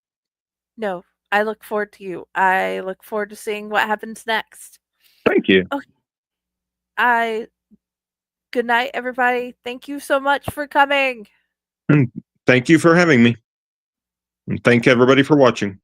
No, I look forward to you. I look forward to seeing what happens next. Thank you. Okay. Good night, everybody. Thank you so much for coming. And thank you for having me. And thank everybody for watching.